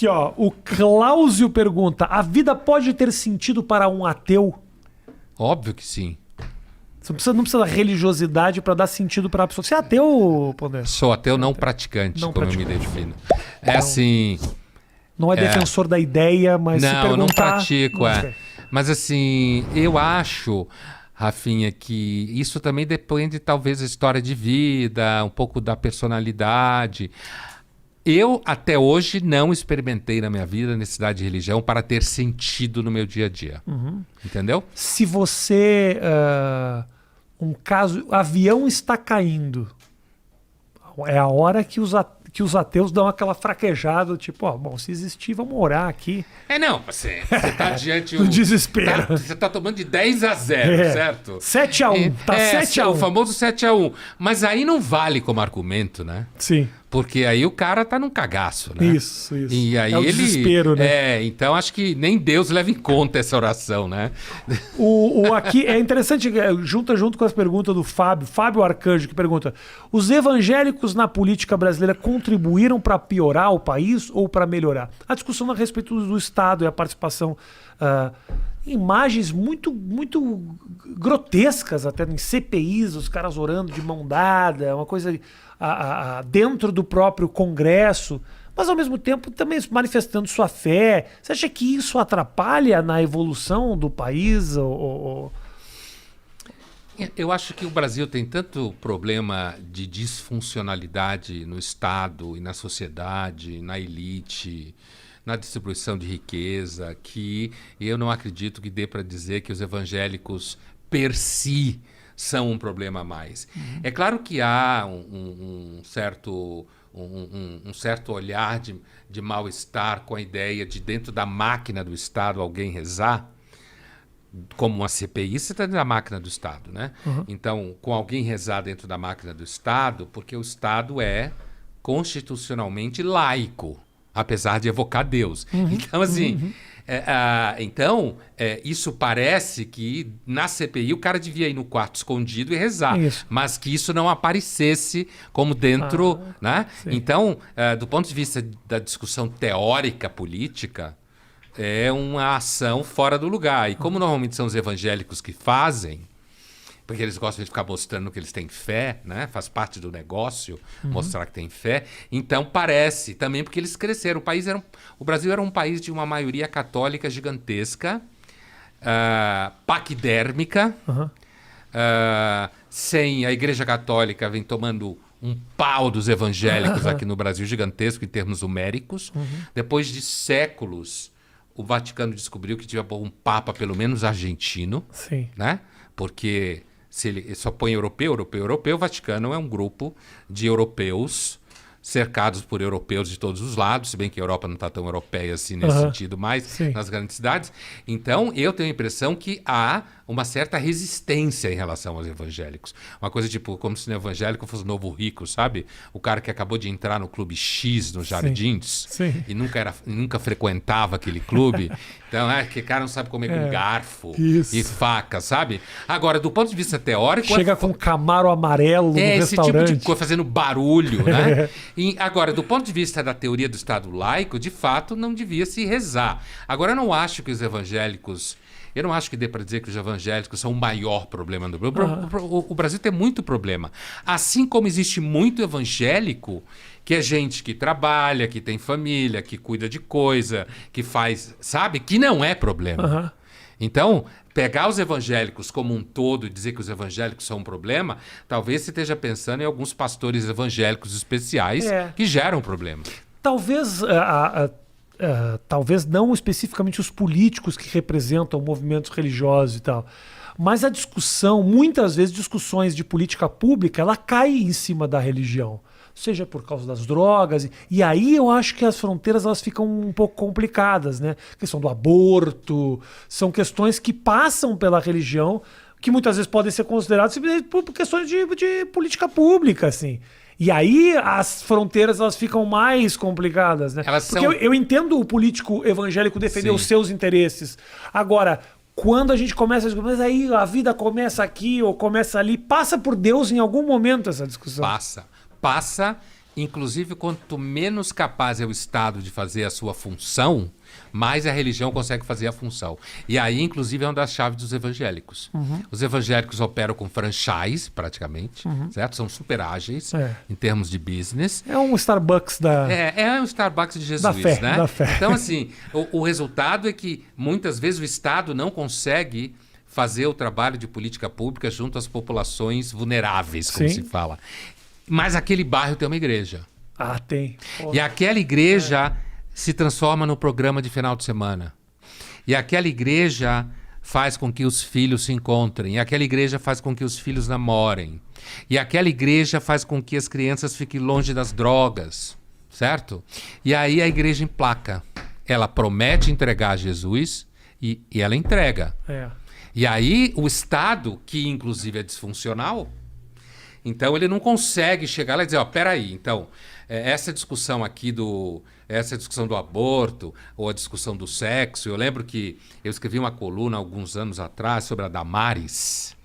Aqui, ó, o Cláusio pergunta: a vida pode ter sentido para um ateu? Óbvio que sim. Você não precisa da religiosidade para dar sentido para a pessoa. Você é ateu, Pondé? Sou ateu não praticante, Não como praticante. eu me defino. É assim... Não é defensor da ideia, mas se Não, perguntar... eu não pratico, não sei. Mas assim, eu acho, Rafinha, que isso também depende talvez da história de vida, um pouco da personalidade. Eu, até hoje, não experimentei na minha vida a necessidade de religião para ter sentido no meu dia a dia. Entendeu? Se você... um caso... Avião está caindo. É a hora que os ateus dão aquela fraquejada, tipo, ó, bom, se existir, vamos orar aqui. Não, você tá diante... No desespero. Você tá tomando de 10-0, certo? 7-1, tá 7-1. O famoso 7-1. Mas aí não vale como argumento, né? Sim. Porque aí o cara tá num cagaço, né? Isso. E aí é o desespero, né? Então acho que nem Deus leva em conta essa oração, né? Aqui é interessante, junto com as perguntas do Fábio Arcanjo, que pergunta: os evangélicos na política brasileira contribuíram para piorar o país ou para melhorar? A discussão a respeito do Estado e a participação, imagens muito grotescas até em CPIs, os caras orando de mão dada, uma coisa dentro do próprio Congresso, mas ao mesmo tempo também manifestando sua fé. Você acha que isso atrapalha na evolução do país? Eu acho que o Brasil tem tanto problema de disfuncionalidade no Estado e na sociedade, na elite, na distribuição de riqueza, que eu não acredito que dê para dizer que os evangélicos per si são um problema a mais. É claro que há um certo olhar de mal-estar com a ideia de dentro da máquina do Estado alguém rezar, como uma CPI, você está dentro da máquina do Estado, né? Então, com alguém rezar dentro da máquina do Estado, porque o Estado é constitucionalmente laico, apesar de evocar Deus. Então, assim... isso parece que na CPI o cara devia ir no quarto escondido e rezar, mas que isso não aparecesse como dentro, né? Sim. Então, do ponto de vista da discussão teórica política, é uma ação fora do lugar. E como normalmente são os evangélicos que fazem, porque eles gostam de ficar mostrando que eles têm fé, né? Faz parte do negócio mostrar que tem fé. Então parece também porque eles cresceram. O Brasil era um país de uma maioria católica gigantesca, paquidérmica, sem a Igreja Católica vem tomando um pau dos evangélicos aqui no Brasil, gigantesco em termos numéricos. Depois de séculos, o Vaticano descobriu que tinha um papa pelo menos argentino, né? Porque se ele só põe europeu, o Vaticano é um grupo de europeus cercados por europeus de todos os lados, se bem que a Europa não está tão europeia assim nesse sentido, mas nas grandes cidades. Então, eu tenho a impressão que há uma certa resistência em relação aos evangélicos. Uma coisa tipo, como se o evangélico fosse o novo rico, sabe? O cara que acabou de entrar no Clube X nos Jardins e nunca frequentava aquele clube. Então, que cara não sabe comer com garfo e faca, sabe? Agora, do ponto de vista teórico... Chega com um Camaro amarelo no restaurante. Esse tipo de coisa fazendo barulho, né? Agora, do ponto de vista da teoria do Estado laico, de fato, não devia se rezar. Agora, eu não acho que os evangélicos... Eu não acho que dê para dizer que os evangélicos são o maior problema do Brasil. O Brasil tem muito problema. Assim como existe muito evangélico, que é gente que trabalha, que tem família, que cuida de coisa, que faz... Sabe? Que não é problema. Então, pegar os evangélicos como um todo e dizer que os evangélicos são um problema, talvez você esteja pensando em alguns pastores evangélicos especiais que geram problemas. Talvez não especificamente os políticos que representam movimentos religiosos e tal, mas a discussão, muitas vezes discussões de política pública, ela cai em cima da religião, seja por causa das drogas, e aí eu acho que as fronteiras elas ficam um pouco complicadas, né? A questão do aborto, são questões que passam pela religião, que muitas vezes podem ser consideradas por questões de política pública, assim. E aí as fronteiras elas ficam mais complicadas, né? Eu entendo o político evangélico defender os seus interesses. Agora, quando a gente começa a discutir, mas aí a vida começa aqui ou começa ali, passa por Deus em algum momento essa discussão. Passa. Inclusive, quanto menos capaz é o Estado de fazer a sua função, mais a religião consegue fazer a função. E aí, inclusive, é uma das chaves dos evangélicos. Os evangélicos operam com franchise, praticamente, certo? São super ágeis em termos de business. É um Starbucks da... É um Starbucks de Jesus, da fé, né? da fé. Então, assim, o resultado é que, muitas vezes, o Estado não consegue fazer o trabalho de política pública junto às populações vulneráveis, como se fala. Mas aquele bairro tem uma igreja. Ah, tem. E aquela igreja se transforma no programa de final de semana. E aquela igreja faz com que os filhos se encontrem. E aquela igreja faz com que os filhos namorem. E aquela igreja faz com que as crianças fiquem longe das drogas. Certo? E aí a igreja emplaca. Ela promete entregar a Jesus e ela entrega. E aí o Estado, que inclusive é disfuncional, então ele não consegue chegar lá e dizer, ó, peraí, então, essa discussão aqui essa discussão do aborto ou a discussão do sexo, eu lembro que eu escrevi uma coluna alguns anos atrás sobre a Damares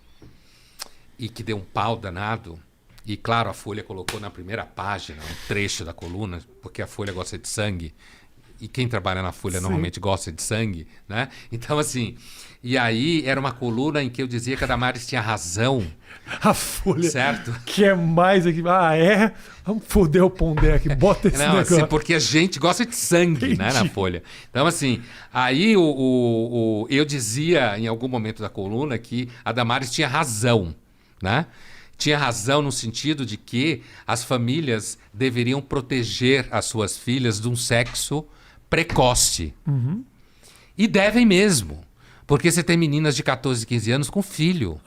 e que deu um pau danado. E claro, a Folha colocou na primeira página um trecho da coluna, porque a Folha gosta de sangue. E quem trabalha na Folha normalmente gosta de sangue, né? Então, assim... E aí era uma coluna em que eu dizia que a Damares tinha razão. A Folha. Certo? Que é mais aqui. Ah, é? Vamos foder o Pondé aqui. Bota esse negócio. Assim, porque a gente gosta de sangue, né, na Folha. Então, assim, aí eu dizia em algum momento da coluna que a Damares tinha razão, né? Tinha razão no sentido de que as famílias deveriam proteger as suas filhas de um sexo precoce. E devem mesmo. Porque você tem meninas de 14, 15 anos com filho,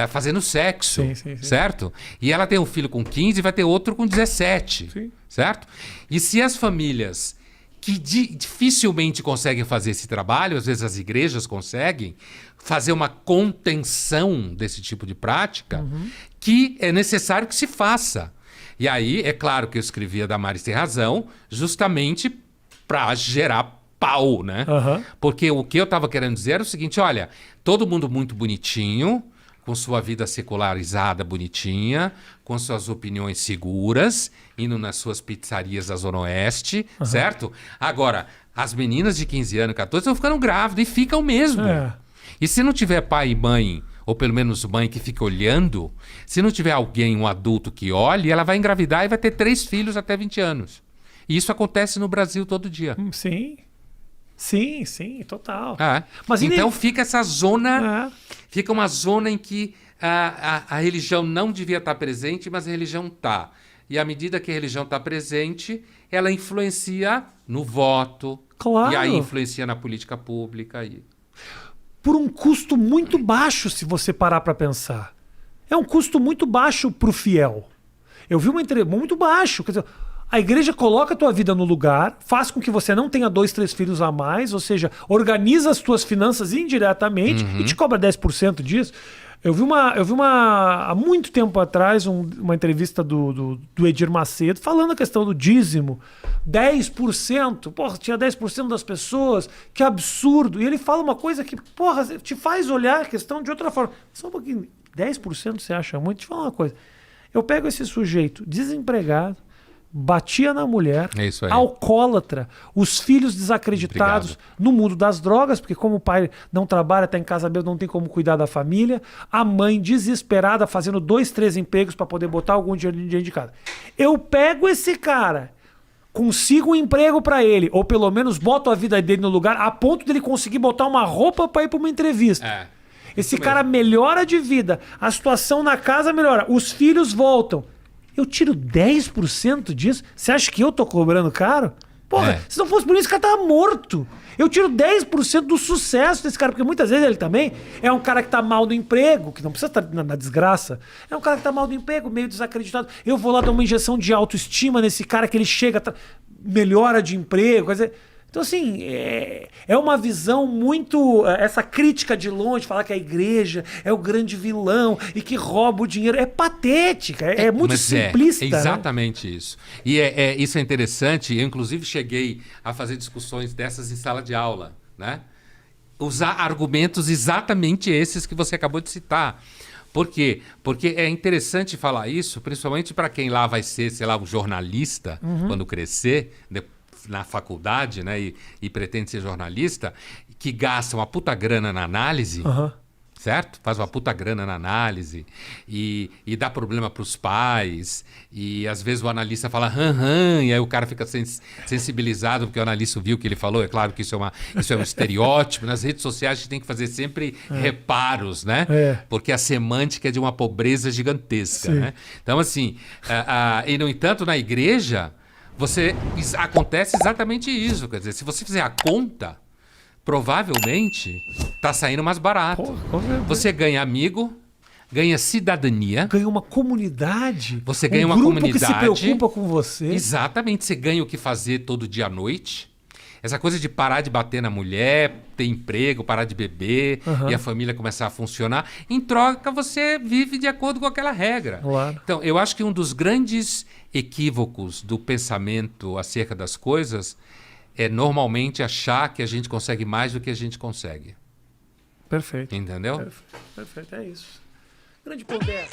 fazendo sexo, certo? E ela tem um filho com 15 e vai ter outro com 17, certo? E se as famílias que dificilmente conseguem fazer esse trabalho, às vezes as igrejas conseguem, fazer uma contenção desse tipo de prática, que é necessário que se faça. E aí, é claro que eu escrevi a Damares tem razão, justamente para gerar pau, né? Porque o que eu estava querendo dizer era o seguinte, olha, todo mundo muito bonitinho, com sua vida secularizada bonitinha, com suas opiniões seguras, indo nas suas pizzarias da Zona Oeste, certo? Agora, as meninas de 15 anos, 14, estão ficando grávidas e ficam mesmo. E se não tiver pai e mãe, ou pelo menos mãe que fica olhando, se não tiver alguém, um adulto que olhe, ela vai engravidar e vai ter 3 filhos até 20 anos. E isso acontece no Brasil todo dia. Sim, total. Mas então fica essa zona, fica uma zona em que a religião não devia estar presente, mas a religião está. E à medida que a religião está presente, ela influencia no voto, e aí influencia na política pública. Por um custo muito baixo, se você parar para pensar. É um custo muito baixo para o fiel. Eu vi uma entrevista muito baixo, quer dizer... A igreja coloca a tua vida no lugar, faz com que você não tenha 2, 3 filhos a mais, ou seja, organiza as tuas finanças indiretamente e te cobra 10% disso. Eu vi há muito tempo atrás uma entrevista do Edir Macedo falando a questão do dízimo. 10%, porra, tinha 10% das pessoas, que absurdo. E ele fala uma coisa que, porra, te faz olhar a questão de outra forma. Só um pouquinho, 10% você acha muito? Deixa eu falar uma coisa. Eu pego esse sujeito desempregado, batia na mulher, alcoólatra, os filhos desacreditados no mundo das drogas, porque como o pai não trabalha, está em casa mesmo, não tem como cuidar da família, a mãe desesperada fazendo 2, 3 empregos para poder botar algum dinheiro de casa. Eu pego esse cara, consigo um emprego para ele, ou pelo menos boto a vida dele no lugar, a ponto dele conseguir botar uma roupa para ir para uma entrevista. Esse cara melhora de vida, a situação na casa melhora, os filhos voltam. Eu tiro 10% disso? Você acha que eu tô cobrando caro? Porra, se não fosse por isso, o cara tava morto. Eu tiro 10% do sucesso desse cara, porque muitas vezes ele também é um cara que tá mal no emprego, que não precisa estar na desgraça. É um cara que tá mal no emprego, meio desacreditado. Eu vou lá dar uma injeção de autoestima nesse cara que ele chega, melhora de emprego, quer dizer... Então, assim, é uma visão muito... Essa crítica de longe, falar que a igreja é o grande vilão e que rouba o dinheiro. É patética, é muito simplista. É exatamente isso. E isso é interessante. Eu, inclusive, cheguei a fazer discussões dessas em sala de aula, né? Usar argumentos exatamente esses que você acabou de citar. Por quê? Porque é interessante falar isso, principalmente para quem lá vai ser, sei lá, um jornalista, quando crescer, na faculdade, né, e pretende ser jornalista, que gasta uma puta grana na análise, certo? Faz uma puta grana na análise e dá problema para os pais, e às vezes o analista fala e aí o cara fica sensibilizado porque o analista viu o que ele falou. É claro que isso é um estereótipo. Nas redes sociais a gente tem que fazer sempre reparos, né? Porque a semântica é de uma pobreza gigantesca, né? Então, assim, e no entanto, na igreja, acontece exatamente isso. Quer dizer, se você fizer a conta, provavelmente tá saindo mais barato. Você ganha amigo, ganha cidadania. Ganha uma comunidade. Você ganha uma grupo comunidade. Que se preocupa com você. Exatamente. Você ganha o que fazer todo dia à noite. Essa coisa de parar de bater na mulher, ter emprego, parar de beber e a família começar a funcionar. Em troca, você vive de acordo com aquela regra. Claro. Então, eu acho que um dos grandes equívocos do pensamento acerca das coisas é normalmente achar que a gente consegue mais do que a gente consegue. Perfeito. Entendeu? Perfeito. É isso. Grande Pondé.